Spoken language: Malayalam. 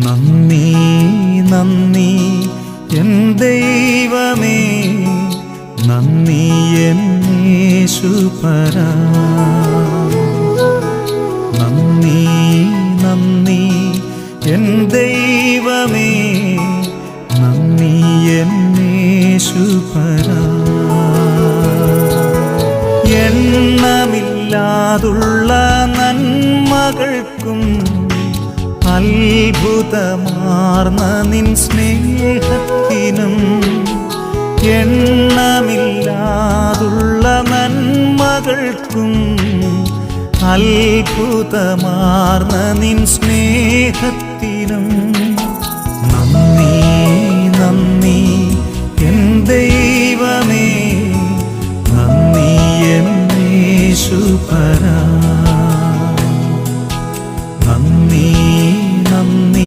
നന്ദി നന്ദി എൻ ദൈവമേ, നന്ദി എൻ യേശുപരാ. നന്ദി നന്ദി എൻ ദൈവമേ, നന്ദി എൻ യേശുപരാ. എണ്ണമില്ലാതുള്ള നന്മകൾക്കും അത്ഭുതമാർന്ന നിൻ സ്നേഹത്തിനും, എണ്ണമില്ലാതുള്ള നന്മകൾക്കും അത്ഭുതമാർന്ന നിൻ സ്നേഹത്തിനും നന്ദി നന്ദി എൻ ദൈവമേ, നന്ദി എൻ യേശുപരാ.